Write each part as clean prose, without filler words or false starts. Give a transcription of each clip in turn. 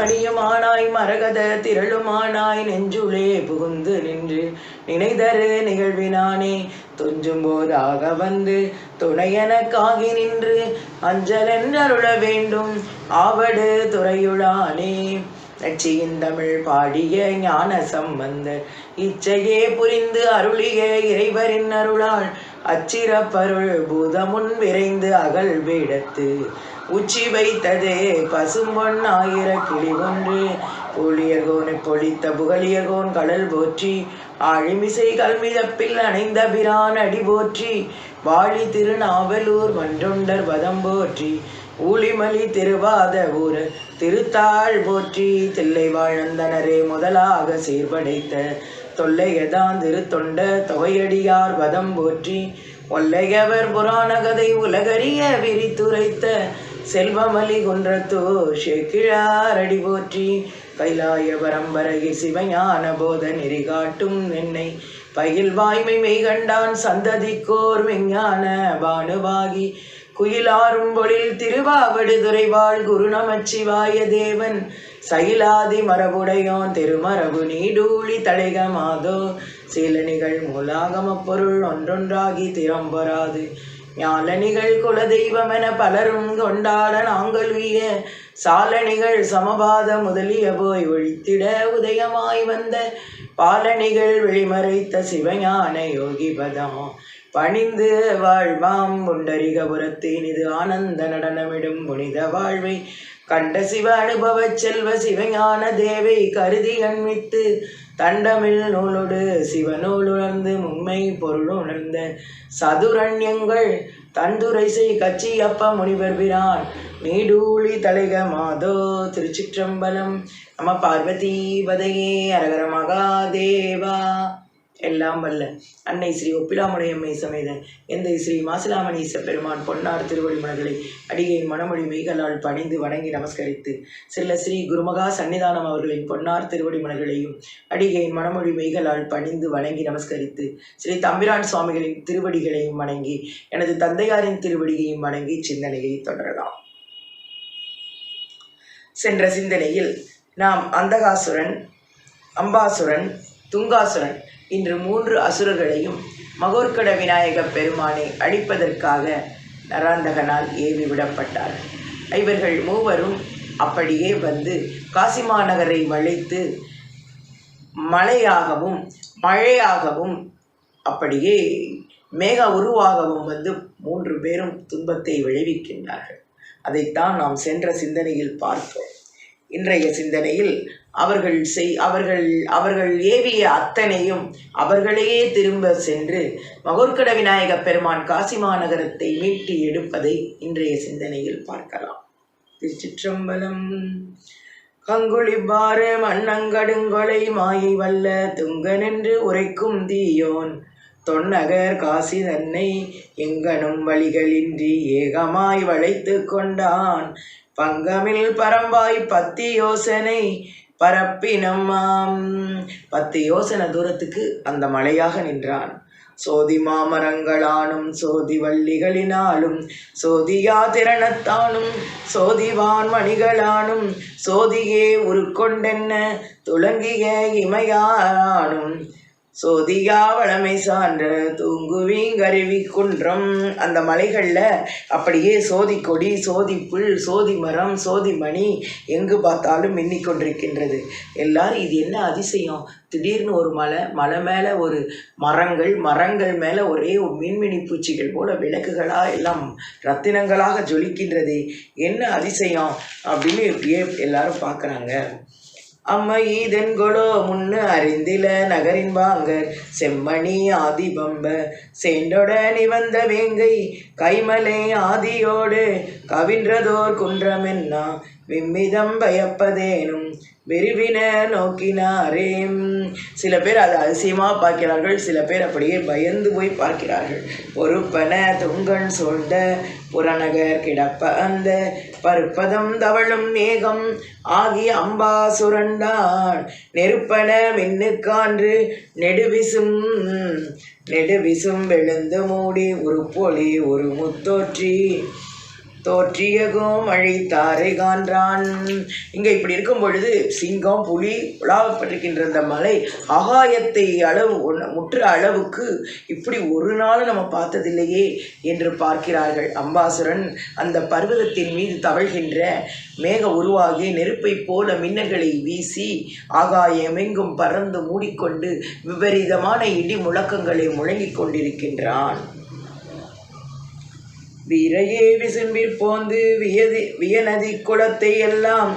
மணியுமானாய் மரகத திரளுமானாய் நெஞ்சுளே புகுந்து நின்று நினைதரு நிகழ்வினானே துஞ்சும் போதாக வந்து துணையனக்காகி நின்று அஞ்சலென்றருள வேண்டும் ஆவடு துறையுளானே. நச்சியின் தமிழ் பாடிய ஞான சம்பந்தர் இச்சையே புரிந்து அருளிய இறைவரின் அருளால் அச்சிறப்பருள் பூதமுன் விரைந்து அகல் வேடத்து உச்சி வைத்ததே பசும்பொன் ஆயிர கிளி ஒன்று ஊழியர்கோனை பொழித்த புகழியர்கோன் கடல் போற்றி ஆழிமிசை கல்மிதப்பில் அணைந்த பிரான் அடி போற்றி வாழி திருநாவலூர் மன்றொண்டர் வதம் போற்றி ஊழிமலி திருவாத ஊர திருத்தாள் போற்றி தில்லை வாழ்ந்தனரே முதலாக சீர்படைத்த தொல்லையதான் திருத்தொண்ட தொகையடியார் வதம் போற்றி ஒல்லையவர் புராண கதை உலகறிய விரித்துரைத்த செல்வமலி குன்றத்தோ ஷேக்கிழார் அடி போற்றி கைலாய பரம்பரையில் சிவஞான போத நெறி காட்டும் என்னை பயில் வாய்மை மெய்கண்டான் சந்ததிக்கோர் விஞ்ஞான பானுவாகி குயிலாரும் பொழில் திருவாவடுதுறை வாழ் குரு நமச்சிவாய தேவன் சயிலாதி மரபுடையோன் திருமரபு நீடூழி தழைகமாதோ சீலனிகள் மூலாகம பொருள் ஒன்றொன்றாகி திறம்பொறாது ஞாலனிகள் குலதெய்வமென பலரும் கொண்டாட நாங்கள் உய சாலனிகள் சமபாத முதலிய போய் ஒழித்திட உதயமாய் வந்த பாலனிகள் வெளிமறைத்த சிவஞான யோகி பதம் பணிந்து வாழ்வாம் புண்டரிகபுரத்தின் இது ஆனந்த நடனமிடும் புனித வாழ்வை கண்ட சிவ அனுபவ செல்வ சிவஞான தேவை கருதி அண்மித்து தண்டமிழ் நூலோடு சிவநூல் உணர்ந்து உண்மை பொருள் உணர்ந்த சதுரண்யங்கள் தந்துரைசை கச்சியப்ப முனிவர் பிரான் நீடூழி தலைக மாதோ. திருச்சிற்றம்பலம். நம பார்வதி பதையே அரகர மகாதேவா. எல்லாம் வல்ல அன்னை ஸ்ரீ ஒப்பிலாமுடையம்மை சமேத எந்தை ஸ்ரீ மாசிலாமணீச பெருமான் பொன்னார் திருவடிமலர்களை அடியேன் மனமொழி மெய்களால் பணிந்து வணங்கி நமஸ்கரித்து சில ஸ்ரீ குருமகா சன்னிதானம் அவர்களின் பொன்னார் திருவடிமலர்களையும் அடியேன் மனமொழி மெய்களால் பணிந்து வணங்கி நமஸ்கரித்து ஸ்ரீ தம்பிரான் சுவாமிகளின் திருவடிகளையும் வணங்கி எனது தந்தையாரின் திருவடியையும் வணங்கி சிந்தனையை தொடரலாம். சென்ற சிந்தனையில் நாம் அந்தகாசுரன், அம்பாசுரன், துங்காசுரன் இன்று 3 அசுரர்களையும் மகோர்கட விநாயக பெருமானை அழிப்பதற்காக நராந்தகனால் ஏவி விடப்பட்டார்கள். இவர்கள் மூவரும் அப்படியே வந்து காசி மாநகரை வளைத்து மழையாகவும் மழையாகவும் அப்படியே மேக உருவாகவும் வந்து 3 பேரும் துன்பத்தை விளைவிக்கின்றார்கள். அதைத்தான் நாம் சென்ற சிந்தனையில் பார்த்தோம். இன்றைய சிந்தனையில் அவர்கள் ஏவிய அத்தனையும் அவர்களையே திரும்ப சென்று மகோர்கட விநாயக பெருமான் காசி மாநகரத்தை மீட்டு எடுப்பதை இன்றைய சிந்தனையில் பார்க்கலாம். திருச்சிற்றம்பலம். கங்குளிப்பாறு மண்ணங்கடுங்கொலை மாயை வல்ல துங்கனென்று உரைக்கும் தீயோன் தொன்னகர் காசி தன்னை எங்கனும் வழிகளின்றி ஏகமாய் வளைத்து கொண்டான் பங்கமில் பரம்பாய் 10 யோசனை பரப்பினம்மாம். 10 யோசனை தூரத்துக்கு அந்த மலையாக நின்றான். சோதி மாமரங்களானும் சோதி வள்ளிகளினாலும் சோதியா திறனத்தானும் சோதிவான் மணிகளானும் சோதியே உருக்கொண்டென்ன துலங்கிய இமையானும் சோதியா வளமை சான்ற தூங்குவீங்கருவி குன்றம். அந்த மலைகளில் அப்படியே சோதி கொடி, சோதி புல், சோதி மரம், சோதி மணி எங்கு பார்த்தாலும் மின்னிக்கொண்டிருக்கின்றது. எல்லாரும் இது என்ன அதிசயம், திடீர்னு ஒரு மலை மேலே ஒரு மரங்கள் மேலே ஒரே மின்மினி பூச்சிகள் போல விளக்குகளாக எல்லாம் ரத்தினங்களாக ஜொலிக்கின்றது, என்ன அதிசயம் அப்படின்னு இப்படியே எல்லாரும் பார்க்குறாங்க. அம்மையீதென்கொலோ முன்னு அறிந்தில நகரின் வாங்கர் செம்மணி ஆதிபம்ப சேண்டொட நிவந்த வேங்கை கைமலை ஆதியோடு கவின்றதோர் குன்றமென்னா விம்மிதம் பயப்பதேனும் விரிவின நோக்கினாரே. சில பேர் அதை அதிசயமாக பார்க்கிறார்கள், சில பேர் அப்படியே பயந்து போய் பார்க்கிறார்கள். பொறுப்பன துங்கன் சூழ்ந்த புறநகர் கிடப்ப அந்த பருப்பதம் தவழும் மேகம் ஆகிய அம்பா சுரண்டான் நெருப்பன மின்னுக்கான்று நெடுவிசும் வெளுந்து மூடி உருப்பொலி ஒரு முத்தோற்றி தோற்றியகும் அழித்தாரை கான்றான். இங்கே இப்படி இருக்கும் பொழுது சிங்கம் புலி உலாவப்பட்டிருக்கின்ற இந்த மலை ஆகாயத்தை முற்ற அளவுக்கு இப்படி ஒரு நாள் நம்ம பார்த்ததில்லையே என்று பார்க்கிறார்கள். அம்பாசுரன் அந்த பர்வதத்தின் மீது தவழ்கின்ற மேக உருவாகி நெருப்பை போல மின்னல்களை வீசி ஆகாயமெங்கும் பறந்து மூடிக்கொண்டு விபரீதமான இடி முழக்கங்களை முழங்கிக் கொண்டிருக்கின்றான். வீரையே விசும்பிற் போந்து வியநதி குளத்தை எல்லாம்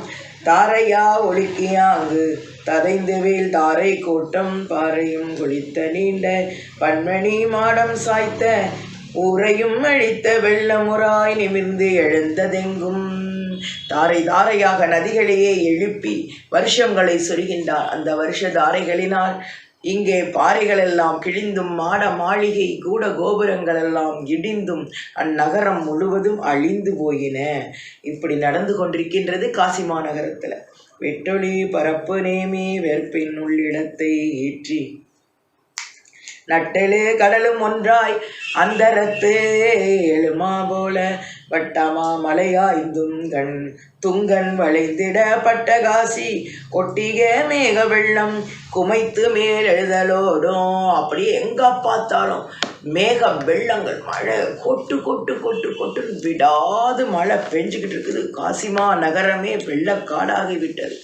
தாரையா ஒழுக்கியாங்கு ததைந்து வேல் தாரை கூட்டம் பாறையும் குளித்த நீண்ட பன்மணி மாடம் சாய்த்த ஊரையும் அழித்த வெள்ளமுறாய் நிமிர்ந்து எழுந்ததெங்கும். தாரை தாரையாக நதிகளையே எழுப்பி வருஷங்களை சொருகின்றார். அந்த வருஷ தாரைகளினால் இங்கே பாறைகளெல்லாம் கிழிந்தும் மாட மாளிகை கூட கோபுரங்கள் எல்லாம் இடிந்தும் அந்நகரம் முழுவதும் அழிந்து போயின. இப்படி நடந்து கொண்டிருக்கின்றது காசி மாநகரத்தில். வெட்டொளி பரப்பு நேமி வெறுப்பின் உள்ளிடத்தை ஏற்றி நட்டெழு கடலும் ஒன்றாய் அந்தரத்தே எழுமா போல வட்டமா மலையாய்ந்தும் கண் துங்கன் வளைந்திட பட்டகாசி கொட்டிக மேக வெள்ளம் குமைத்து மேல் எழுதலோடும். அப்படியே எங்க பார்த்தாலும் மேக வெள்ளங்கள், மழை கொட்டு கொட்டு கொட்டு கொட்டு விடாது மழை பெஞ்சுக்கிட்டு இருக்குது. காசிமா நகரமே வெள்ளக்காடாகி விட்டது.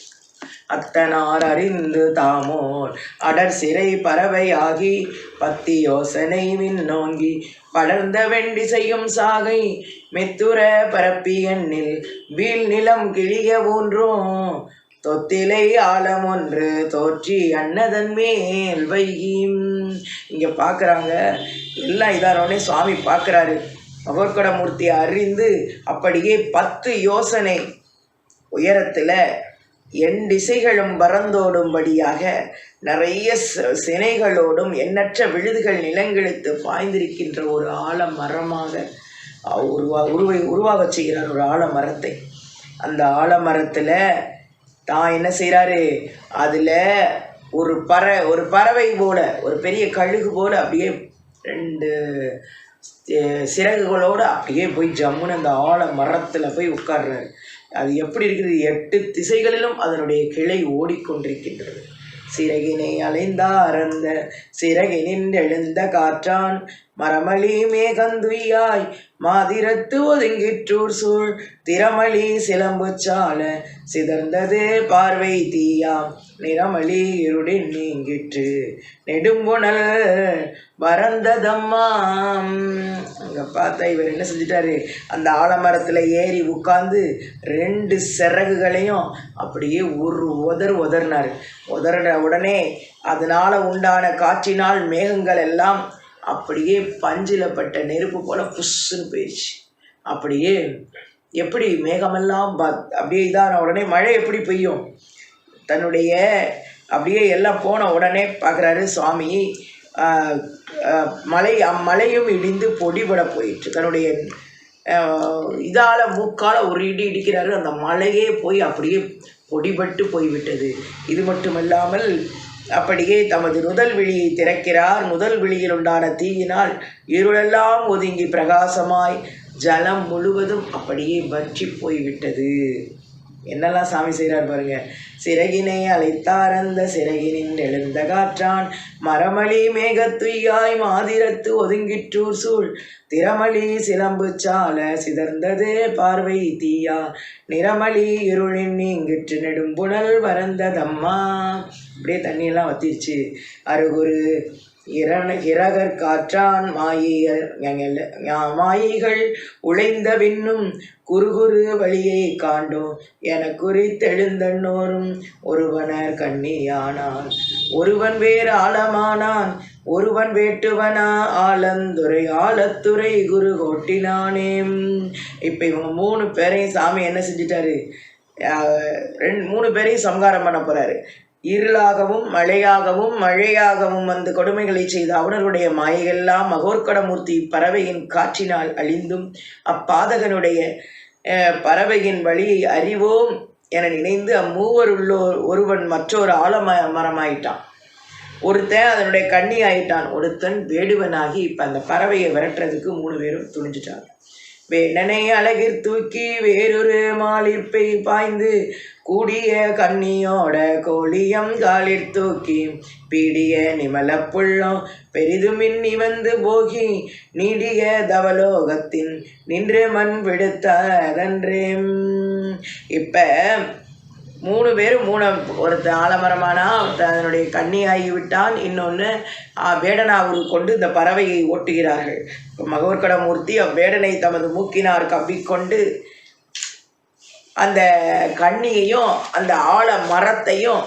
அத்தனார் அறிந்து தாமோர் அடர் சிறை பறவையாகி பத்தி யோசனை விண்ணோங்கி படர்ந்த வெண்டி செய்யும் சாகை மெத்துர பரப்பி எண்ணில் வீழ் நிலம் கிழிய ஊன்றும் தொத்திலை ஆழம் ஒன்று தோற்றி அன்னதன் மேல் வைகியும். இங்கே பார்க்குறாங்க எல்லாம் இதானோடனே சுவாமி பார்க்குறாரு. மகோர்கடமூர்த்தியை அறிந்து அப்படியே 10 யோசனை உயரத்தில் என் திசைகளும் பறந்தோடும்படியாக நிறைய சினைகளோடும் எண்ணற்ற விழுதுகள் நிலங்கெழுத்து பாய்ந்திருக்கின்ற ஒரு ஆலமரமாக உருவாக செய்கிறார். ஒரு ஆலமரத்தை, அந்த ஆலமரத்தில் தான் என்ன செய்கிறாரு, அதில் ஒரு பறவை போல, ஒரு பெரிய கழுகு போல அப்படியே 2 சிறகுகளோடு அப்படியே போய் ஜம்முன்னு அந்த ஆலமரத்தில் போய் உட்கார்றாரு. அது எப்படி இருக்குது, 8 திசைகளிலும் அதனுடைய கிளை ஓடிக்கொண்டிருக்கின்றது. சிறகினை அலைந்தாரந்த சிறகினின் எழுந்த காற்றான் மரமளி மேகந்துயாய் மாதிரத்து ஒதுங்கிற்றூர் சூழ் திறமளி சிலம்பு சால சிதர்ந்தது பார்வை தீயாம் நிறமளி இருடின் நீங்கிற்று நெடும்புணல் வரந்ததம்மாம். அங்கே பார்த்தா இவர் என்ன செஞ்சிட்டாரு, அந்த ஆலமரத்தில் ஏறி உட்கார்ந்து 2 சிறகுகளையும் அப்படியே உதறினார். உதறின உடனே அதனால் உண்டான காற்றினால் மேகங்கள் எல்லாம் அப்படியே பஞ்சில் பட்ட நெருப்பு போல் புஷ்ஷுன்னு போயிடுச்சு. அப்படியே எப்படி மேகமெல்லாம் அப்படியே இதான உடனே மழை எப்படி பெய்யும், தன்னுடைய அப்படியே எல்லாம் போன உடனே பார்க்குறாரு சுவாமி, மலையும் இடிந்து பொடிபட போயிட்டு தன்னுடைய இதால் மூக்கால் ஒரு இடி இடிக்கிறாரு. அந்த மலையே போய் அப்படியே பொடிபட்டு போய்விட்டது. இது மட்டுமல்லாமல் அப்படியே தமது நுதல் விழியை திறக்கிறார். நுதல் விழியில் உண்டான தீயினால் இருளெல்லாம் ஒதுங்கி பிரகாசமாய் ஜலம் முழுவதும் அப்படியே வற்றி போய்விட்டது. என்னெல்லாம் சாமி செய்கிறார் பாருங்க. சிறகினை அழைத்தாரந்த சிறகினின் எழுந்த காற்றான் மரமளி மேகத்துயாய் மாதிரத்து ஒதுங்கிற்றூர் சூழ் திறமளி சிலம்பு சால சிதர்ந்தது பார்வை தீயா நிறமளி இருளின் நீங்கிற்று நெடும்புணல் வரந்ததம்மா. அப்படியே தண்ணியெல்லாம் வத்திருச்சு. அருகுரு இரகர் காற்றான் மாயைகள் உழைந்த பின்னும் குறுகுறு வழியை காண்டோம் என குறித்தெழுந்தன்னோரும் ஒருவனர் கண்ணியானான் ஒருவன் வேறு ஆழமானான் ஒருவன் வேட்டுவனா ஆலத்துறை குரு கோட்டினானே. இப்போ இவங்க 3 பேரையும் சாமி என்ன செஞ்சிட்டாரு, 3 பேரையும் சம்ஹாரம் பண்ண போகிறாரு. இருளாகவும் மழையாகவும் வந்து கொடுமைகளை செய்த அவனர்களுடைய மாயைகள்லாம் மகோர்கடமூர்த்தி பறவையின் காற்றினால் அழிந்தும் அப்பாதகனுடைய பறவையின் வழியை அறிவோம் என நினைந்து அம்மூவருள்ளோர் ஒருவன் மற்றொரு ஆலமரமாயிட்டான், ஒருத்தன் அதனுடைய கண்ணி ஆயிட்டான், ஒருத்தன் வேடுவனாகி இப்போ அந்த பறவையை விரட்டுறதுக்கு 3 பேரும் துணிஞ்சிட்டாங்க. வேடனை அழகிற் தூக்கி வேறொரு மாலிற்பை பாய்ந்து கூடிய கண்ணியோட கோழியம் காலிற் தூக்கி பீடிய நிமல புள்ளம் பெரிதுமின் நிவந்து போகி நீடிய தவலோகத்தின் நின்று மண் விடுத்தன்றே. இப்ப 3 பேரும் ஒருத்த ஆலமரமானா, அதனுடைய கன்னியாகி விட்டான், இன்னொன்று வேடனாவுக்கு கொண்டு இந்த பறவையை ஓட்டுகிறார்கள். மகோர்கடமூர்த்தி அவ்வேடனை தமது மூக்கினார் கவ்விக்கொண்டு அந்த கன்னியையும் அந்த ஆல மரத்தையும்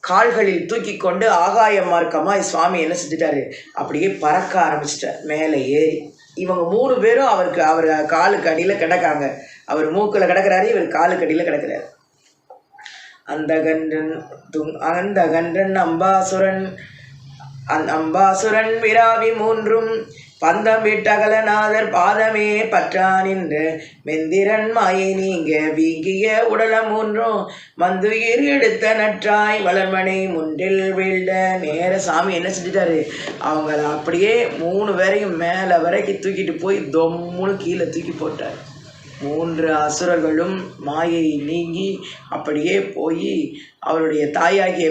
கால்களில் தூக்கி கொண்டு ஆகாய மார்க்கமாக சுவாமி என்ன செஞ்சிட்டாரு, அப்படியே பறக்க ஆரம்பிச்சிட்டார் மேலே ஏறி. இவங்க 3 பேரும் அவர் காலுக்கு அடியில் கிடக்காங்க. அவர் மூக்கில் கிடக்கிறாரு, இவர் காலுக்கு அடியில் கிடக்கிறாரு. அந்த கன்றன் அம்பாசுரன் விராவி 3ம் பந்தம் விட்டகலநாதர் பாதமே பற்றா நின்ற மெந்திரன் மாயை நீங்க வீங்கிய உடல 3ம் மந்துயிர் எடுத்த நற்றாய் வளர்மனை முன்றில் வீழ்ந்த நேர சாமி என்ன செஞ்சிட்டாரு, அவங்கள அப்படியே 3 பேரையும் மேலே வரைக்கும் தூக்கிட்டு போய் தொம்முன்னு கீழே தூக்கி போட்டார். 3 அசுரர்களும் மாயை நீங்கி அப்படியே போய் அவருடைய தாயாகிய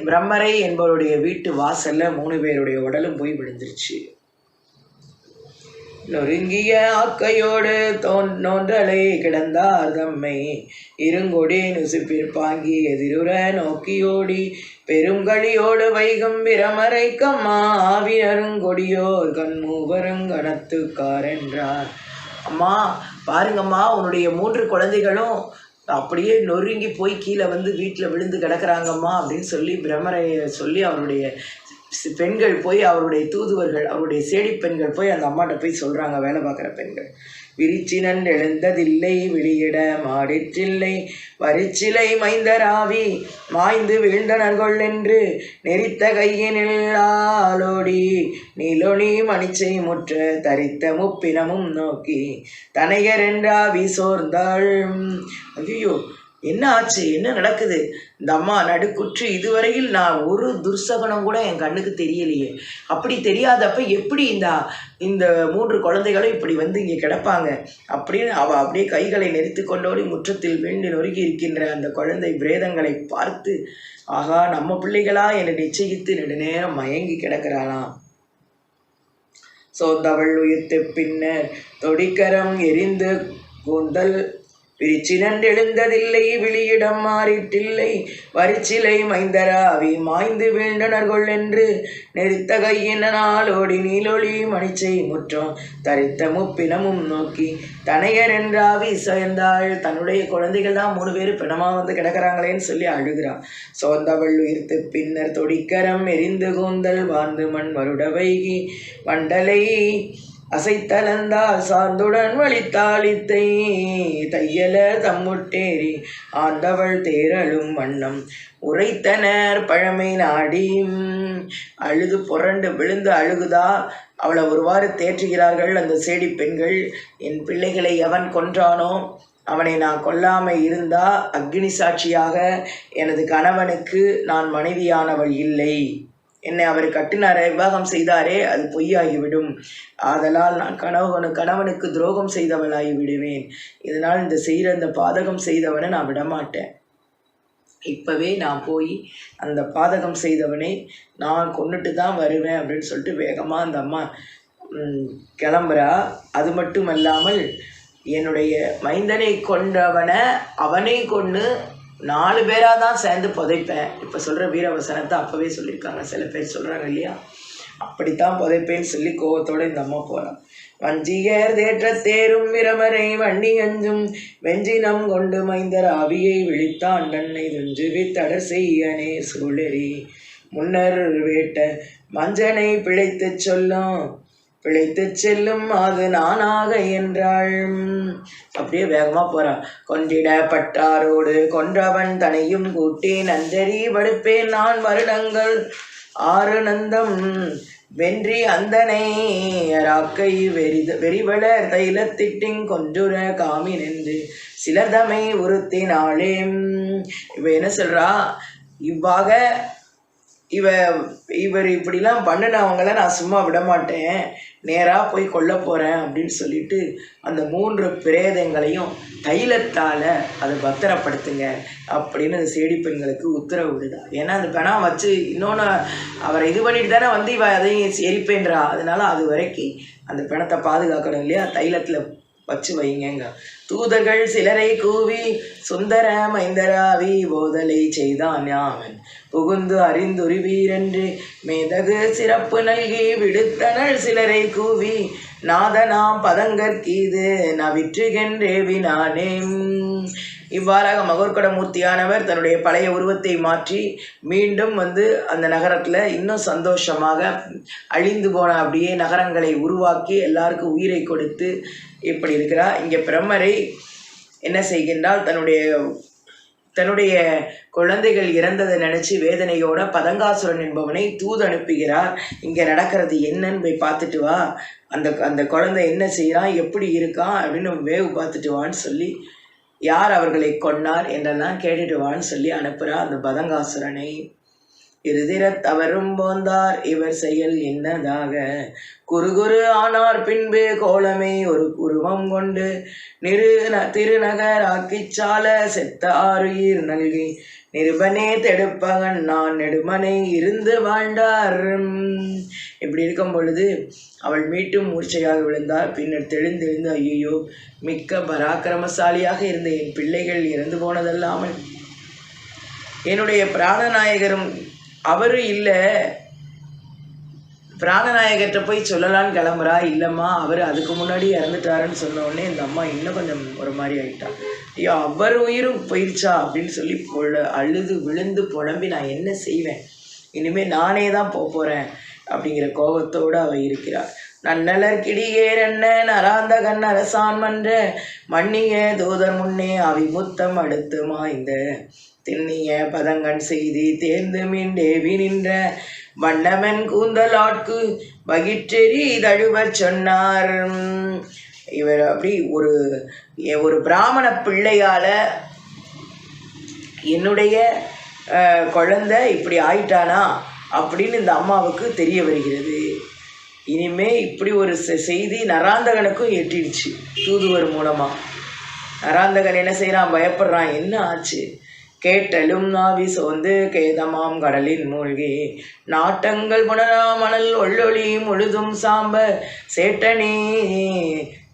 பிரம்மரை என்பவருடைய வீட்டு வாசல்ல 3 பேருடைய உடலும் போய் விழுந்துருச்சு. நொறுங்கிய ஆக்கையோடு நோன்றலை கிடந்தார் தம்மை இருங்கொடி நுசுப்பிற் பாங்கி எதிருற நோக்கியோடி பெருங்கழியோடு வைகம் பிரமரை கம்மா ஆவி அருங்கொடியோர் கண்மூவருங்கணத்துக்கார் என்றார். அம்மா பாருங்கம்மா, உன்னுடைய 3 குழந்தைகளும் அப்படியே நொறுங்கி போய் கீழே வந்து வீட்டில் விழுந்து கிடக்கிறாங்கம்மா அப்படின்னு சொல்லி பிரம்மரையை சொல்லி அவருடைய பெண்கள் போய் அவருடைய தூதுவர்கள், அவருடைய சேடி பெண்கள் போய் அந்த அம்மாட்ட போய் சொல்கிறாங்க. வேலை பார்க்குற பெண்கள், விரிச்சினன் எழுந்ததில்லை விழியிட மாடிற்றில்லை வரிச்சிலை மைந்தராவி மாய்ந்து வீழ்ந்தனர்கள் என்று நெறித்த கையினில் ஆளோடி நீலொளி மணிச்சை முற்ற தரித்த முப்பினமும் நோக்கி தனையர் என்றாவி சோர்ந்தாள். ஐயோ, என்ன ஆச்சு, என்ன நடக்குது? இந்த அம்மா நடுக்குற்று இதுவரையில் நான் ஒரு துர்சகனம் கூட என் கண்ணுக்கு தெரியலையே. அப்படி தெரியாதப்ப எப்படி இந்த 3 குழந்தைகளும் இப்படி வந்து இங்கே கிடப்பாங்க அப்படின்னு அவள் அப்படியே கைகளை நெறித்து கொண்டோடி முற்றத்தில் வீண்டு நொறுங்கி இருக்கின்ற அந்த குழந்தை பிரேதங்களை பார்த்து, ஆகா நம்ம பிள்ளைகளா என்னை நிச்சயித்து நெடுநேரம் மயங்கி கிடக்கிறாளாம். சோர்ந்தவள் உயிர்த்து பின்னர் தொடிக்கரம் எரிந்து கூந்தல் விரிச்சினன் எழுந்ததில்லை விழியிடம் மாறிட்டில்லை வரிச்சிலை மைந்தராவி மாய்ந்து வீழ்ந்தனர்கள் என்று நெறித்த கையினாலோடி நீலொளி மணிச்சை முற்றம் தரித்த முப்பினமும் நோக்கி தனையர் என்றாவி சேர்ந்தாள். தன்னுடைய குழந்தைகள் தான் 3 பேர் பிணமாக வந்து கிடக்கிறாங்களேன்னு சொல்லி அழுகிறான். சோர்ந்தவள் உயிர்த்து பின்னர் தொடிக்கரம் எரிந்து கூந்தல் வாழ்ந்து மண் வருட வைகி வண்டலை அசைத்தளந்தால் சார்ந்துடன் வழித்தாளித்தை தையல தம்முட்டேரி ஆண்டவள் தேரலும் வண்ணம் உரைத்தனர் பழமை நாடி. அழுது புரண்டு விழுந்து அழுகுதா அவளை ஒருவாறு தேற்றுகிறார்கள் அந்த சேடி பெண்கள். என் பிள்ளைகளை எவன் கொன்றானோ அவனை நான் கொல்லாமல் இருந்தா அக்னி சாட்சியாக எனது கணவனுக்கு நான் மனைவியானவள் இல்லை. என்னை அவர் கட்டினாரே, விவாகம் செய்தாரே, அது பொய்யாகிவிடும். ஆதலால் நான் கணவனுக்கு துரோகம் செய்தவளாகி விடுவேன். இதனால் இந்த பாதகம் செய்தவனை நான் விடமாட்டேன். இப்போவே நான் போய் அந்த பாதகம் செய்தவனை நான் கொண்டுட்டு தான் வருவேன் அப்படின்னு சொல்லிட்டு வேகமாக அந்த அம்மா கிளம்புறா. அது மட்டும் அல்லாமல் என்னுடைய மைந்தனை கொன்றவனை அவனை கொண்டு 4 பேராக தான் சேர்ந்து புதைப்பேன். இப்போ சொல்கிற வீரவசனத்தை அப்போவே சொல்லியிருக்காங்க. சில பேர் சொல்கிறாங்க இல்லையா, அப்படித்தான் புதைப்பேன்னு சொல்லி கோவத்தோடு இந்த அம்மா போகிறான். வஞ்சியர் தேற்ற தேரும் விரமரை வண்டி அஞ்சும் வெஞ்சினம் கொண்டு மைந்தர் ஆவியை விழித்தான் தன்னை துஞ்சுவி தடர் செய்யனே சூழறி முன்னர் வேட்ட மஞ்சனை பிழைத்து செல்லும் அது நானாக என்றாள். அப்படியே வேகமாக போகிறான். கொன்றிடப்பட்டாரோடு கொன்றவன் தனையும் கூட்டி நஞ்சரி படுப்பேன் நான் வருடங்கள் 6 நந்தம் வென்றி அந்தனை ராக்கை வெறிவளர் தைலத்திட்டிங் கொன்றுர காமி நின்று சிலதமை உறுத்தினாளே. இவ என்ன சொல்றா, இவ்வாக இவர் இப்படிலாம் பண்ணினவங்கள நான் சும்மா விட மாட்டேன், நேராக போய் கொல்ல போகிறேன் அப்படின்னு சொல்லிட்டு அந்த 3 பிரேதங்களையும் தைலத்தால் அதை பத்திரப்படுத்துங்க அப்படின்னு அந்த சேடி பெண்களுக்கு உத்தரவு விடுதா. ஏன்னா அந்த பெணம் வச்சு இன்னொன்று அவரை இது பண்ணிட்டு தானே வந்து அதையும் எரிப்பேன்றா. அதனால அது வரைக்கும் அந்த பிணத்தை பாதுகாக்கணும் இல்லையா, தைலத்தில் வச்சு வைங்க. தூதர்கள் சிலரை கூவி சுந்தர மைந்தராவி போதலை செய்தான் யாவன் புகுந்து அறிந்துருவீரென்று மேதகு சிறப்பு நல்கி விடுத்தனள் சிலரை கூவி நாதனாம் பதங்கற்கீது நவிற்றுகென்றேவினானே. இவ்வாறாக மகோற்கட மூர்த்தியானவர் தன்னுடைய பழைய உருவத்தை மாற்றி மீண்டும் வந்து அந்த நகரத்தில் இன்னும் சந்தோஷமாக அழிந்து போன அப்படியே நகரங்களை உருவாக்கி எல்லாருக்கும் உயிரை கொடுத்து இப்படி இருக்கிறார். இங்கே பிரம்மரை என்ன செய்கின்றால் தன்னுடைய குழந்தைகள் இறந்ததை நினச்சி வேதனையோட பதங்காசுரன் என்பவனை தூது அனுப்புகிறார். இங்கே நடக்கிறது என்னன்னு போய் பார்த்துட்டு வா, அந்த குழந்தை என்ன செய்கிறான், எப்படி இருக்கான் அப்படின்னு வேவு பார்த்துட்டு வான்னு சொல்லி, யார் அவர்களை கொன்னார் என்றெல்லாம் கேட்டுட்டு வான்னு சொல்லி அனுப்புகிறார் அந்த பதங்காசுரனை. இருதிரத்தவரும் போந்தார் இவர் செயல் என்னதாக குறுகுறு ஆனார் பின்பு கோலமே ஒரு உருவம் கொண்டு திருநகர் ஆக்கிச்சால செத்த ஆறுயிர் நல்கி நிருபனே தெடுப்பகன் நான் நெடுமனை இருந்து வாழ்ந்தார். இப்படி இருக்கும் பொழுது அவள் மீட்டும் மூர்ச்சையாக விழுந்தார். பின்னர் தெளிந்தெழுந்து ஐயோ மிக்க பராக்கிரமசாலியாக இருந்த என் பிள்ளைகள் இறந்து போனதல்லாமல் என்னுடைய பிராணநாயகரும் அவரும் இல்லை, பிராணநாயகர்கிட்ட போய் சொல்லலான்னு கிளம்புறா. இல்லைம்மா அவர் அதுக்கு முன்னாடி இறந்துட்டாருன்னு சொன்ன உடனே இந்த அம்மா இன்னும் கொஞ்சம் ஒரு மாதிரி ஆகிட்டா. ஐயோ அவர் உயிரும் போயிடுச்சா அப்படின்னு சொல்லி அழுது விழுந்து புலம்பி நான் என்ன செய்வேன், இனிமேல் நானே தான் போகிறேன் அப்படிங்கிற கோபத்தோடு அவள் இருக்கிறார். நன்னலர் கிடியேரண்ண நராந்த கண் அரசான் மன்ற மன்னிய தூதர் முன்னே அவிமுத்தம் அடுத்து மாய்ந்த திண்ணிய பதங்கண் செய்தி தேர்ந்து மீண்டேவி நின்ற வண்ணமன் கூந்தலாட்கு வகிற்றெறி தழுவச் சொன்னார். இவர் அப்படி ஒரு பிராமண பிள்ளையால் என்னுடைய குழந்தை இப்படி ஆயிட்டானா அப்படின்னு இந்த அம்மாவுக்கு தெரிய வருகிறது. இனிமே இப்படி ஒரு செய்தி நராந்தகனுக்கும் எட்டிடுச்சு தூதுவர் மூலமாக. நராந்தகன் என்ன செய்கிறான், பயப்படுறான், என்ன ஆச்சு, கேட்டலும் நாவி சோர்ந்து கேதமாம் கடலின் மூழ்கி நாட்டங்கள் புனரா மணல் ஒள்ளொளி முழுதும் சாம்ப சேட்டனே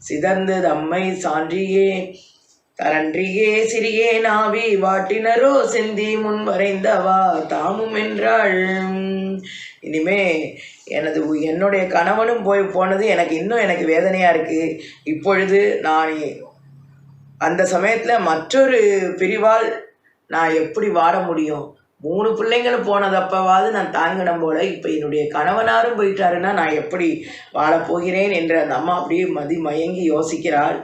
சிதர்ந்து தம்மை சான்றியே தரன்றியே சிறியே நாவி வாட்டினரோ செந்தி முன் வரைந்தவா தாமும் என்றாள். இனிமே என்னுடைய கணவனும் போனது எனக்கு வேதனையாக இருக்குது. இப்பொழுது நான் அந்த சமயத்தில் மற்றொரு பிரிவால் நான் எப்படி வாட முடியும், 3 பிள்ளைங்களும் போனதப்பவாது நான் தாங்கினம் போல இப்போ என்னுடைய கணவனாரும் போயிட்டாருன்னா நான் எப்படி வாழப்போகிறேன் என்று அந்த அம்மா அப்படியே மயங்கி யோசிக்கிறாள்.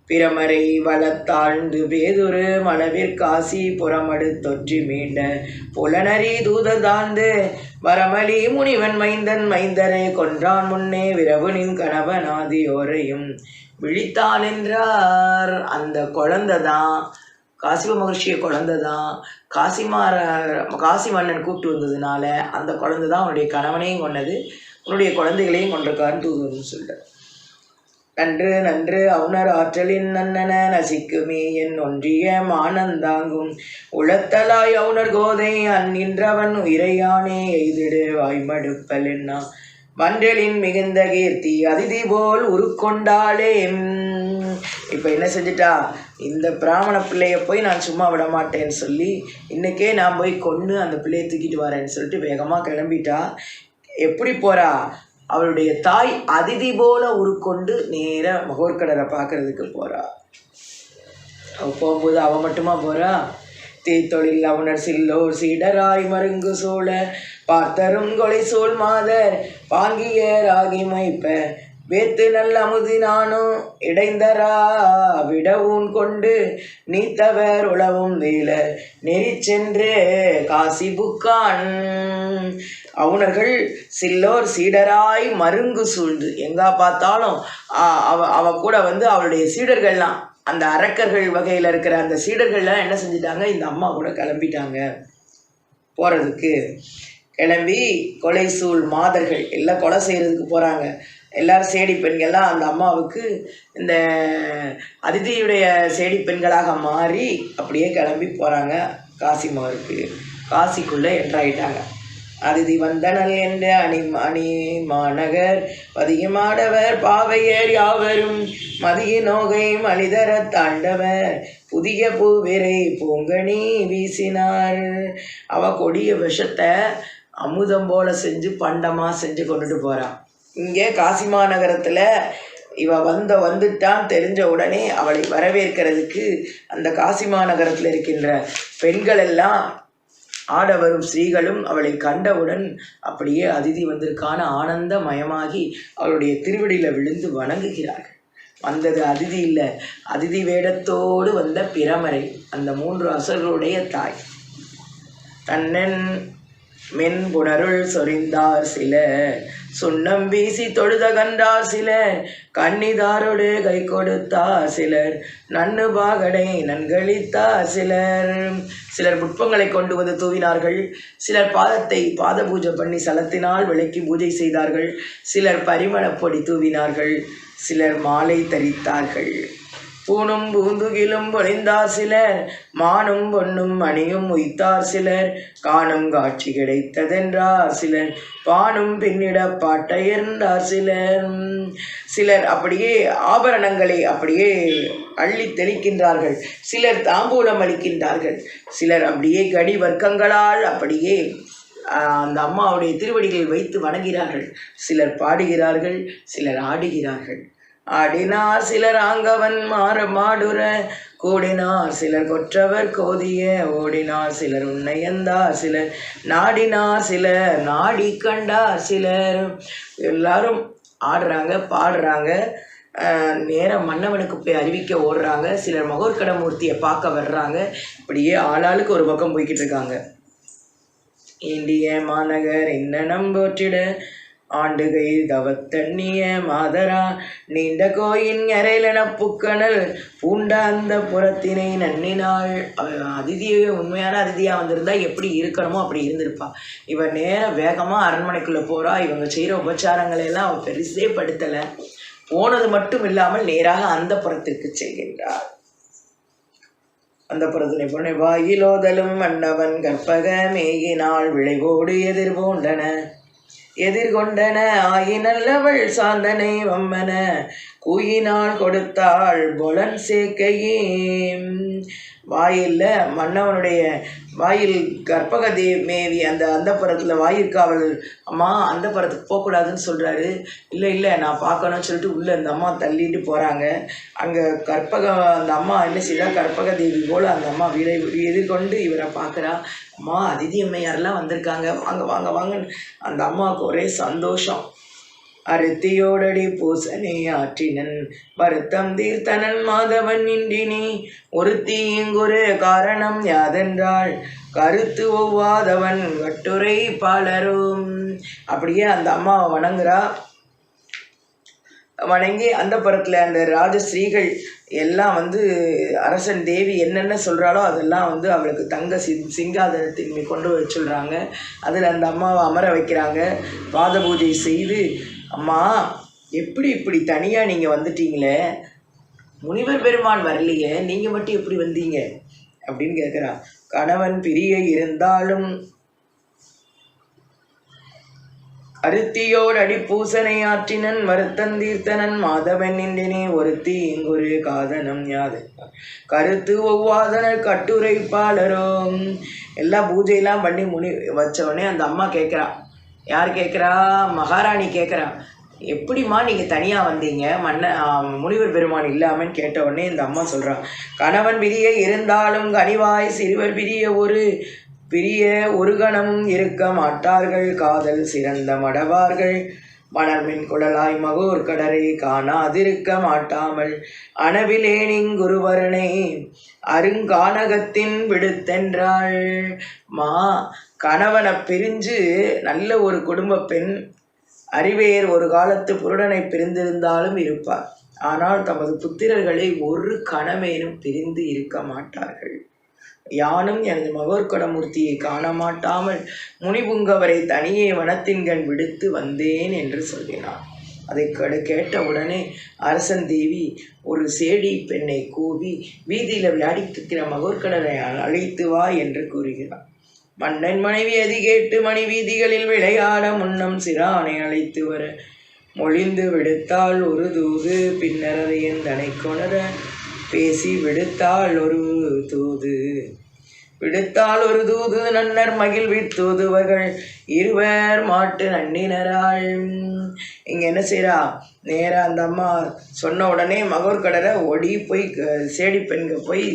பிறமறை வளத்தாழ்ந்து பேதுரு மனவிற்காசி புறமடு தொற்றி மீண்ட புலனரி தூததாழ்ந்து வரமளி முனிவன் மைந்தரை கொன்றான் முன்னே விரவுனின் கணவனாதியோரையும் விழித்தான் என்றார். அந்த குழந்தை தான் காசிப மகர்ஷிய குழந்தை தான். காசி மன்னன் கூப்பிட்டு வந்ததுனால அந்த குழந்தை தான் அவனுடைய கணவனையும் கொண்டது, உன்னுடைய குழந்தைகளையும் கொண்டிருக்காருன்னு தூதுன்னு சொல்கிறார். நன்று நன்று அவுணர் ஆற்றலின் நன்னன நசிக்குமே என் ஒன்றிய மானந்தாங்கும் உளத்தலாய் அவுணர் கோதை அந்நின்றவன் உயிரையானே எய்திடு வாய்மடுப்பல் என்ன மன்றலின் மிகுந்த கீர்த்தி அதிதி போல் உருக்கொண்டாளே. இப்போ என்ன செஞ்சிட்டா, இந்த பிராமண பிள்ளைய போய் நான் சும்மா விட மாட்டேன்னு சொல்லி இன்றைக்கே நான் போய் கொன்று அந்த பிள்ளையை தூக்கிட்டு வரேன்னு சொல்லிட்டு வேகமாக கிளம்பிட்டா. எப்படி போகிறா, அவளுடைய தாய் அதிதி போல உருக்கொண்டு நேராக மகோற்கடரை பார்க்கறதுக்கு போகிறா. அவள் போகும்போது அவள் மட்டுமா போகிறா, தீத்தொழில் அவுணர் சில்லோர் சீடராய் மருங்கு சூழ பார்த்தரும் கொலை சூழ் மாதர் பாங்கிய ராகி மைப்ப வேத்து நல்ல அமுதினானும் இடைந்தரா விடவும் கொண்டு நீத்தவர் உளவும் வீழ நெறி சென்று காசி புக்கான். அவுணர்கள் சில்லோர் சீடராய் மருங்கு சூழ்ந்து எங்கா பார்த்தாலும் அவ கூட அவளுடைய சீடர்கள்லாம் அந்த அரக்கர்கள் வகையில் இருக்கிற அந்த சீடர்கள்லாம் என்ன செஞ்சிட்டாங்க, இந்த அம்மா கூட கிளம்பிட்டாங்க போகிறதுக்கு. கிளம்பி கொலை சூழ் மாதர்கள் எல்லாம் கொலை செய்கிறதுக்கு போகிறாங்க. எல்லாரும் சேடி பெண்கள்லாம் அந்த அம்மாவுக்கு இந்த அதிதியுடைய சேடி பெண்களாக மாறி அப்படியே கிளம்பி போகிறாங்க காசிமாருக்கு. காசிக்குள்ளே என்ட்ராயிட்டாங்க. அதிதி வந்தனல் என்ற அணி மாநகர் பதியமாடவர் பாவையர் யாவரும் மதிய நோகை மலிதர தாண்டவர் புதிய பூவிரை பூங்கனி வீசினார். அவ கொடிய விஷத்தை அமுதம் போல செஞ்சு பண்டமாக செஞ்சு கொண்டுட்டு போகிறான். இங்கே காசிமா நகரத்தில் இவ வந்துட்டான் தெரிஞ்ச உடனே அவளை வரவேற்கிறதுக்கு அந்த காசிமா நகரத்தில் இருக்கின்ற பெண்கள் எல்லாம் ஆடவரும் ஸ்ரீகளும் அவளை கண்டவுடன் அப்படியே அதிதி வந்திருக்கான ஆனந்தமயமாகி அவளுடைய திருவடியில் விழுந்து வணங்குகிறார்கள். வந்தது அதிதி இல்லை, அதிதி வேடத்தோடு வந்த பிரமரை, அந்த 3 அசுரர்களுடைய தாய். தன்னன் மென்புணருள் சொரிந்தார் சிலர், சுண்ணம் வீசி தொழுத கண்டார் சிலர், கன்னிதாரோடு கை கொடுத்தார் சிலர், நன்னு பாகடை நன்களித்தார் சிலர். சிலர் புட்பங்களை கொண்டு வந்து தூவினார்கள். சிலர் பாத பூஜை பண்ணி சலத்தினால் விளக்கி பூஜை செய்தார்கள். சிலர் பரிமளப்பொடி தூவினார்கள். சிலர் மாலை தரித்தார்கள். பூணும் பூந்துகிலும் பொழிந்தார் சிலர், மானும் பொன்னும் மணியும் உய்த்தார் சிலர், காணும் காட்சி கிடைத்ததென்றார் சிலர், பானும் பின்னிட பாட்டையர்ந்தார் சிலர். சிலர் அப்படியே ஆபரணங்களை அப்படியே அள்ளி தெளிக்கின்றார்கள். சிலர் தாம்பூலம் அளிக்கின்றார்கள். சிலர் அப்படியே கடி வர்க்கங்களால் அப்படியே அந்த அம்மாவுடைய திருவடிகளில் வைத்து வணங்குகிறார்கள். சிலர் பாடுகிறார்கள், சிலர் ஆடுகிறார்கள். ஆடினார் சிலர் ஆங்கவன் மாடுற, கூடினார் சிலர் கொற்றவர் கோதிய, ஓடினார் சிலர் உன்னையந்தார் சிலர், நாடினார் சிலர் நாடி கண்டார் சிலர். எல்லாரும் ஆடுறாங்க, பாடுறாங்க, நேரம் மன்னவனுக்கு போய் அறிவிக்க ஓடுறாங்க. சிலர் மகோர்கடமூர்த்தியை பார்க்க வர்றாங்க. இப்படியே ஆளாளுக்கு ஒரு பக்கம் போய்கிட்டு இருக்காங்க. இந்திய மாநகர் என்ன நம்போற்றிட, ஆண்டுகை தவத்தண்ணிய மாதரா, நீண்ட கோயின் அறையிலன புக்கணல் பூண்ட அந்த புறத்தினை நன்னினாள். அதிதியே உண்மையான அதிதியாக வந்திருந்தா எப்படி இருக்கணுமோ அப்படி இருந்திருப்பா. இவன் நேரம் வேகமாக அரண்மனைக்குள்ளே போகிறா. இவங்க செய்கிற உபச்சாரங்களை எல்லாம் அவள் பெருசே படுத்தலை. போனது மட்டும் இல்லாமல் நேராக அந்த புறத்திற்கு செல்கின்றார். அந்த புறத்தினை பொண்ணை வாயிலோதலும் மன்னவன் கற்பக மேயினால் விளைவோடு எதிர்கொண்டன ஆயினல்லவள் சாந்தனை வம்மன, கூயினால் கொடுத்தாள் பொலன் சேக்கையே. வாயில்ல மன்னவனுடைய வாயில் கற்பக மேவி அந்த புறத்தில் வாயிற்காவல் அம்மா அந்த புறத்துக்கு போகக்கூடாதுன்னு சொல்கிறாரு. இல்லை நான் பார்க்கணும்னு சொல்லிட்டு உள்ளே அந்த அம்மா தள்ளிட்டு போகிறாங்க. அங்கே அந்த அம்மா என்ன செய்யறா, கற்பக தேவி போல் அந்த அம்மா எதிர்கொண்டு இவரை பார்க்குறா. அம்மா அதிதி அம்மையாரெல்லாம் வந்திருக்காங்க, வாங்க வாங்க வாங்கன்னு அந்த அம்மாவுக்கு ஒரே சந்தோஷம். அருத்தியோடடி பூசனை ஆற்றினன் வருத்தம் தீர்த்தனன் மாதவன் இன்றினி, ஒருத்தி இங்குரு காரணம் யாதென்றால் கருத்து ஒவ்வாதவன் கட்டுரை பாலரும். அப்படியே அந்த அம்மாவை வணங்குறா. வணங்கி அந்த புறத்தில் அந்த ராஜஸ்ரீகள் எல்லாம் அரசன் தேவி என்னென்ன சொல்கிறாளோ அதெல்லாம் அவளுக்கு தங்க சிங்காதனத்தின் மீது கொண்டு வர சொல்கிறாங்க. அதில் அந்த அம்மாவை அமர வைக்கிறாங்க. பாத பூஜை செய்து, அம்மா எப்படி இப்படி தனியாக நீங்கள் வந்துட்டீங்களே, முனிவர் பெருமான் வரலையே, நீங்கள் மட்டும் எப்படி வந்தீங்க அப்படின்னு கேட்குறா. கணவன் பிரிய இருந்தாலும் அருத்தியோடு அடிப்பூசனை ஆற்றினன் மறுத்தந்தீர்த்தனன் மாதவன் நின்றனே, ஒருத்தி இங்குரு காதனம் யாது கருத்து ஒவ்வாதனர் கட்டுரைப்பாளரும். எல்லாம் பூஜையெல்லாம் பண்ணி வச்சவொடனே அந்த அம்மா கேட்குறா. யார் கேட்குறா? மகாராணி கேட்குறா. எப்படிம்மா நீங்கள் தனியாக வந்தீங்க, முனிவர் பெருமான் இல்லாமன்னு கேட்ட உடனே இந்த அம்மா சொல்கிறா, கணவன் பிரிய இருந்தாலும் கனிவாய் சிறுவர் பிரிய ஒரு கணமும் இருக்க மாட்டார்கள், காதல் சிறந்த மடவார்கள் மணர்மின் குடலாய் மகோர் கடரை காணாதிருக்க மாட்டாமல் அனவிலேனிங்குருவரனை அருங்கானகத்தின் விடுத்தென்றாள். கணவனை பிரிஞ்சு நல்ல ஒரு குடும்ப பெண் அறிவேர் ஒரு காலத்து புருடனை பிரிந்திருந்தாலும் இருப்பார். ஆனால் தமது புத்திரர்களை ஒரு கணமேனும் பிரிந்து இருக்க மாட்டார்கள் யானும் எனது மகோற்கடமூர்த்தியை காண மாட்டாமல் முனிபுங்கவரை தனியே வனத்தின்கண் விடுத்து வந்தேன் என்று சொல்லினான். அதை கேட்டவுடனே அரசன் தேவி ஒரு சேடி பெண்ணை கூவி வீதியில் விளையாடிட்டு இருக்கிற மகோற்கடரை அழைத்து வா என்று கூறுகிறான். மன்னன் மனைவி அது கேட்டு மணி வீதிகளில் விளையாட முன்னம் சிறானை அழைத்து வர மொழிந்து விடுத்தாள் ஒரு தூது. பின்னர் அதையன் தனை கொணர பேசி விடுத்தாள் ஒரு தூது. நன்னர் மகிழ்விற் தூதுவர்கள் இருவர் மாட்டு நன்னினராள். இங்கே என்ன செய்கிறா, நேராக அந்த அம்மா சொன்ன உடனே மகோற்கடரை ஓடி போய் சேடி பெண்கள் போய்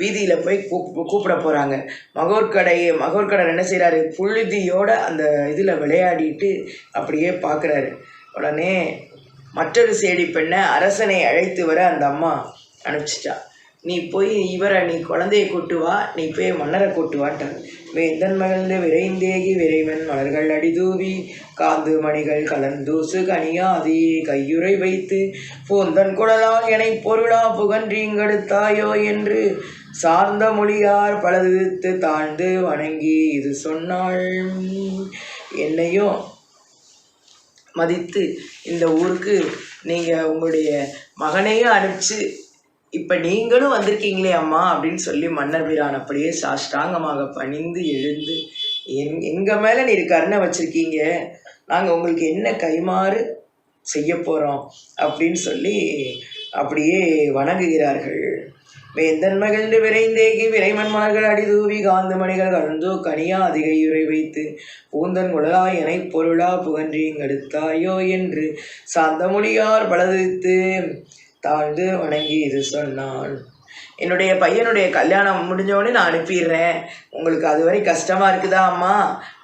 வீதியில் போய் கூப்பிட போகிறாங்க. மகோற்கடர் என்ன செய்கிறாரு, புழுதியோட அந்த இதில் விளையாடிட்டு அப்படியே பார்க்குறாரு. உடனே மற்றொரு சேடி பெண்ணை அரசனை அழைத்து வர அந்த அம்மா அனுப்பிச்சிட்டா. நீ போய் நீ குழந்தையை கூட்டு வா, நீ போய் மன்னரை கூட்டு வாட்டான். வேந்தன் மகிழ்ந்து விரைந்தேகி விரைவன் மலர்கள் அடிதூவி காந்து மணிகள் கலந்தூசு கனியாதி கையுறை வைத்து போந்தன் குழலால் எனை பொருளா புகன்றீங்கெடுத்தாயோ என்று சார்ந்த மொழியார் பலதுத்து தாழ்ந்து வணங்கி இது சொன்னாள். என்னையும் மதித்து இந்த ஊருக்கு நீங்கள் உங்களுடைய மகனையும் அனுப்பிச்சு இப்போ நீங்களும் வந்திருக்கீங்களே அம்மா அப்படின்னு சொல்லி மன்னர் பிரான் அப்படியே சாஷ்டாங்கமாக பணிந்து எழுந்து எங்கள் மேலே நீ கருணை வச்சுருக்கீங்க, நாங்கள் உங்களுக்கு என்ன கைமாறு செய்ய போகிறோம் அப்படின்னு சொல்லி அப்படியே வணங்குகிறார்கள். வேந்தன் மகிழ்ந்து விரைந்தேகி விரைமன் மலர்கள் அடிதூவி காந்து மணிகள் கலந்தோ கனியா அதிகையுறை வைத்து பூந்தன் குழலா எனை பொருளா புகன்றீங்கெடுத்தாயோ என்று சாந்த மொழியார் பலதுத்து தாழ்ந்து வணங்கி இது சொன்னான். என்னுடைய பையனுடைய கல்யாணம் முடிஞ்சோடனே நான் அனுப்பிடுறேன், உங்களுக்கு அதுவரை கஷ்டமாக இருக்குதா அம்மா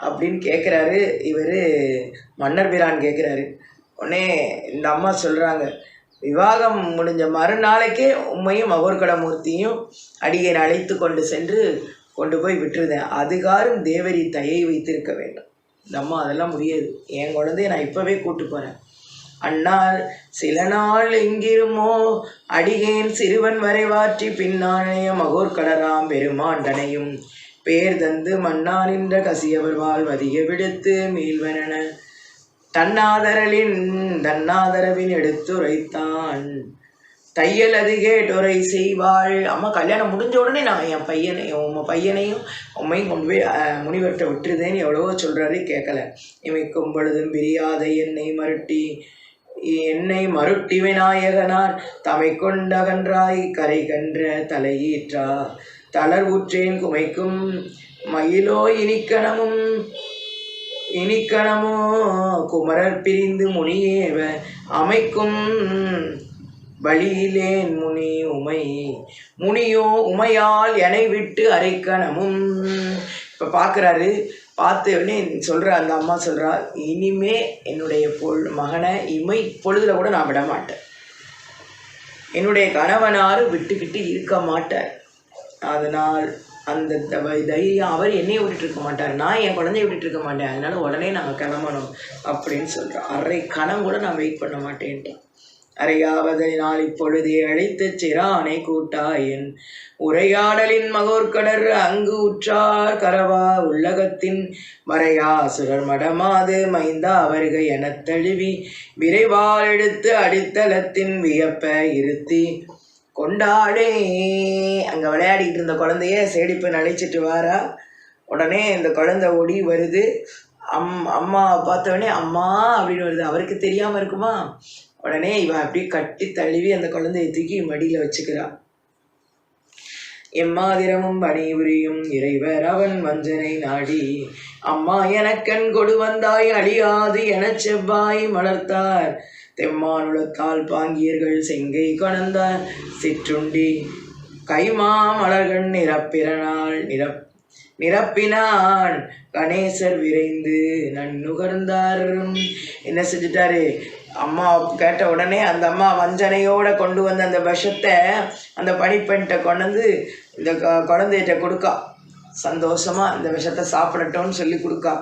அப்படின்னு கேட்குறாரு. இவர் மன்னர் பிரான் கேட்குறாரு. உடனே இந்த அம்மா சொல்கிறாங்க, விவாகம் முடிஞ்ச மறுநாளைக்கே உண்மையும் மகோற்கடமூர்த்தியும் அடியேன் அழைத்து கொண்டு சென்று கொண்டு போய் விட்டுருந்தேன், அதுகாரும் தேவரி தயை வைத்திருக்க வேண்டும். இந்த அம்மா அதெல்லாம் முடியாது, என் குழந்தைய நான் இப்போவே கூப்பிட்டு போகிறேன், அண்ணால் சில நாள் எங்கிருமோ அடிகேன் சிறுவன் வரைவாற்றி பின்னானைய மகோற்கடராம் பெருமாண்டனையும் பேர் தந்து மன்னா நின்ற கசியவர் வாழ் வதிய விடுத்து மீள்வன தன்னாதரவின் எடுத்துரைத்தான். தையல் அது கேட்டுரை செய்வாள். அம்மா கல்யாணம் முடிஞ்ச உடனே நான் என் பையனையும் உண்மையும் கொண்டு போய் முனிவர்கிட்ட விட்டுருதேன்னு எவ்வளவோ சொல்கிறாரு, கேட்கல. இமைக்கும் பொழுதும் பிரியாத என்னை மருட்டி விநாயகனார் தமை கொண்டகன்றாய் கரை கன்ற தலையீற்றா தளர் ஊற்றேன் குமைக்கும் மயிலோ இனிக்கணமோ குமரர் பிரிந்து முனியேவ அமைக்கும் வழியிலேன் முனியோ உமையால் எனை விட்டு அரைக்கணமும். இப்போ பார்க்குறாரு, பார்த்து உடனே சொல்கிற அந்த அம்மா சொல்கிறா, இனிமே என்னுடைய மகனை இமை பொழுதுல கூட நான் விட மாட்டேன், என்னுடைய கணவனார் விட்டுக்கிட்டு இருக்க மாட்டார், அதனால் அந்த தைரியம் அவர் என்னையை விட்டுட்டு இருக்க மாட்டார், நான் என் குழந்தைய விட்டுட்டு இருக்க மாட்டேன், அதனால உடனே நாங்கள் கிளம்பணும் அப்படின்னு சொல்கிறோம். அரை கணம் கூட நான் வெயிட் பண்ண மாட்டேன்ட்டேன். அறையாவதனால் இப்பொழுதே அழைத்து சிறானை கூட்டாயன் உரையாடலின் மகோற்கடர் அங்கு உற்றார் கரவா உள்ளகத்தின் மறையாசுரர் மடமாது மைந்தா வருக எனத் தழுவி விரைவால் எடுத்து அடித்தளத்தின் வியப்ப இருத்தி கொண்டாடே. அங்கே விளையாடிட்டு இருந்த குழந்தைய சேடிப்பெண் அழைச்சிட்டு வாரா. உடனே இந்த குழந்தை ஓடி வருது. அம்மா பார்த்தவொடனே அம்மா அப்படின்னு வருது. அவருக்கு தெரியாமல் இருக்குமா? உடனே இவன் அப்படியே கட்டி தழுவி அந்த குழந்தையை தூக்கி மடியில் வச்சுக்கிறான். எம்மாதிரமும் பணிபுரியும் இறைவர் அவன் வஞ்சனை நாடி அம்மா எனக்கண் கொடு வந்தாய் அழியாது எனச் செவ்வாய் மலர்த்தார் தெம்மானுளத்தால் பாங்கியர்கள் செங்கை கொணந்த சிற்றுண்டி கைமா மலர்கள் நிரப்பினான் கணேசர் விரைந்து நன்னுகர்ந்தார். என்ன செஞ்சுட்டாரு, அம்மா கேட்ட உடனே அந்த அம்மா வஞ்சனையோடு கொண்டு வந்த அந்த விஷத்தை அந்த பணிப்பெண்கிட்ட கொண்டு வந்து இந்த குழந்தைகிட்ட கொடுக்கா. சந்தோஷமாக இந்த விஷத்தை சாப்பிடட்டோன்னு சொல்லி கொடுக்கா.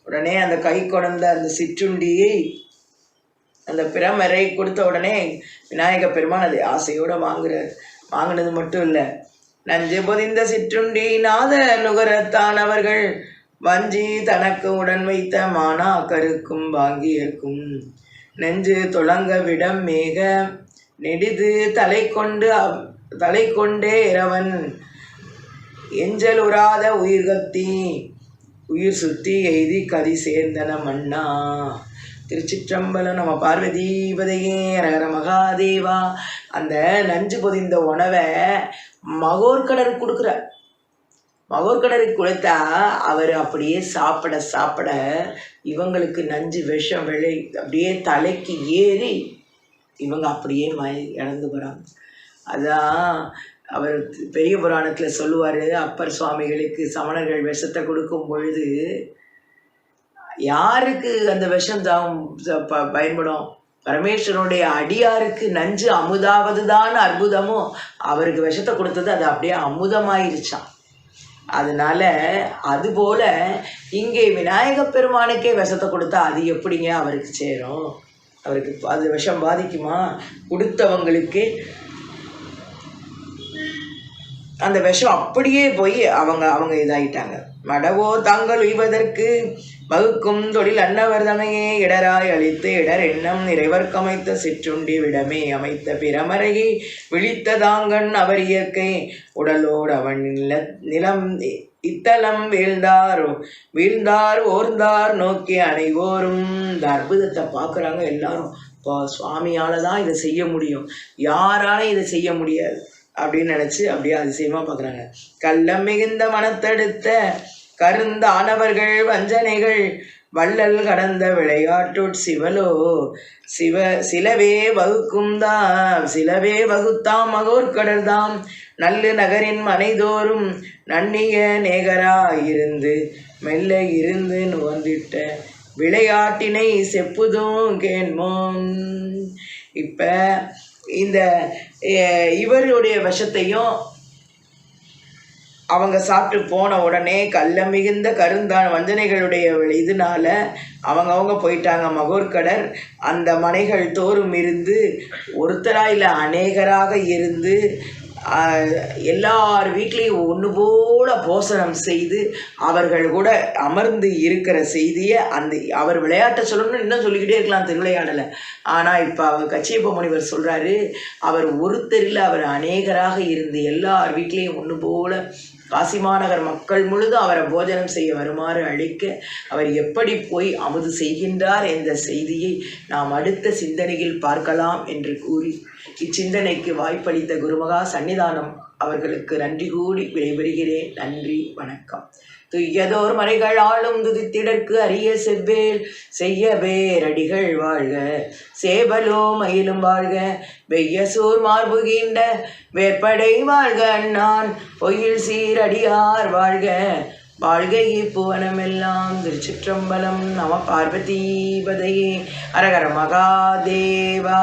உடனே அந்த கை கொண்ட அந்த சிற்றுண்டியை அந்த பிரமரை கொடுத்த உடனே விநாயக பெருமான் அதை ஆசையோடு வாங்குறார். வாங்கினது மட்டும் இல்லை, நஞ்சு பொதிந்த சிற்றுண்டி நாத நுகரத்தான் அவர்கள் வஞ்சி தனக்கு உடன் வைத்த மாணாக்கருக்கும் வாங்கியர்க்கும் நெஞ்சு தொழங்க விடம் மேக நெடிது தலை கொண்டே இரவன் எஞ்சல் உறாத உயிர்கத்தி உயிர் சுத்தி எய்தி கதி சேர்ந்தன மன்னா. திருச்சிற்றம்பலம். நம்ம பார்வதீபதையே ரகர மகாதேவா. அந்த நஞ்சு பொதிந்த உணவை மகோர்கடருக்கு கொடுக்குறார். மகோர்கடருக்கு கொடுத்தா அவர் அப்படியே சாப்பிட சாப்பிட இவங்களுக்கு நஞ்சு விஷம் அப்படியே தலைக்கு ஏறி இவங்க அப்படியே இறந்து போகிறாங்க. அதான் அவர் பெரிய புராணத்தில் சொல்லுவார், அப்பர் சுவாமிகளுக்கு சமணர்கள் விஷத்தை கொடுக்கும் பொழுது யாருக்கு அந்த விஷம் பயன்படும்? பரமேஸ்வரனுடைய அடியாருக்கு நஞ்சு அமுதாவது தான் அற்புதமோ, அவருக்கு விஷத்தை கொடுத்தது அது அப்படியே அமுதமாயிருச்சான். அதனால அதுபோல இங்கே விநாயக பெருமானுக்கே விஷத்தை கொடுத்தா அது எப்படிங்க அவருக்கு சேரும்? அவருக்கு அது விஷம் பாதிக்குமா? கொடுத்தவங்களுக்கு அந்த விஷம் அப்படியே போய் அவங்க இதாயிட்டாங்க. மடவோ தாங்கள் உய்வதற்கு வகுக்கும் தொழில் அன்னவர் தமையே இடராய் அழித்து இடர் எண்ணம் நிறைவர்க்கமைத்த சிற்றுண்டி விடமே அமைத்த பிறமறையை விழித்ததாங்கண் அவர் இயற்கை உடலோடு அவன் நிலம் இத்தலம் வீழ்ந்தார் ஓர்ந்தார் நோக்கி அனைவோரும். இந்த அற்புதத்தை பார்க்குறாங்க எல்லாரும். இப்போ சுவாமியால் தான் இதை செய்ய முடியும், யாரால இதை செய்ய முடியாது அப்படின்னு நினச்சி அப்படியே அதிசயமாக பார்க்குறாங்க. கள்ளம் மிகுந்த மனத்தெடுத்த கருந்தானவர்கள் வஞ்சனைகள் வள்ளல் கடந்த விளையாட்டுட் சிலவே வகுத்தாம் மகோர்கடர்தாம் நல்லு நகரின் மனைதோறும் நன்னிய நேகராயிருந்து மெல்ல இருந்து நுவந்திட்ட விளையாட்டினை செப்புதும் கேண்மோம். இப்போ இந்த இவருடைய விஷத்தையும் அவங்க சாப்பிட்டு போன உடனே கள்ள மிகுந்த கருந்தான் வஞ்சனைகளுடைய இதனால அவங்க போயிட்டாங்க. மகோர்கடர் அந்த மனைகள் தோறும் இருந்து ஒருத்தராக இல்லை அநேகராக இருந்து எல்லார் வீட்லேயும் ஒன்று போல போசனம் செய்து அவர்கள் கூட அமர்ந்து இருக்கிற செய்தியை அவர் விளையாட்டை சொல்லணும்னு இன்னும் சொல்லிக்கிட்டே இருக்கலாம் திருவிளையாடலை. ஆனால் இப்போ அவர் கச்சியப்ப முனிவர் சொல்கிறாரு, அவர் ஒருத்தரில் அவர் அநேகராக இருந்து எல்லார் வீட்லேயும் ஒன்று போல காசி மாநகர் மக்கள் முழுதும் அவரை போஜனம் செய்ய வருமாறு அழைக்க அவர் எப்படி போய் அமுது செய்கின்றார் என்ற செய்தியை நாம் அடுத்த சிந்தனையில் பார்க்கலாம் என்று கூறி இச்சிந்தனைக்கு வாய்ப்பளித்த குருமகா சன்னிதானம் அவர்களுக்கு நன்றி கூடி விடைபெறுகிறேன். நன்றி, வணக்கம். துய்யதோர் மறைகள் ஆளும் துதித்திடற்கு அரிய செவ்வேல் செய்ய வேரடிகள் வாழ்க, சேவலோ மயிலும் வாழ்க, வெய்ய சூர் மார்புகின்ற வேற்படை வாழ்க, அண்ணான் பொயில் சீரடியார் வாழ்க, வாழ்க இப்புவனமெல்லாம். திருச்சிற்றம்பலம். நம பார்வதீபதையே. அரகர மகாதேவா.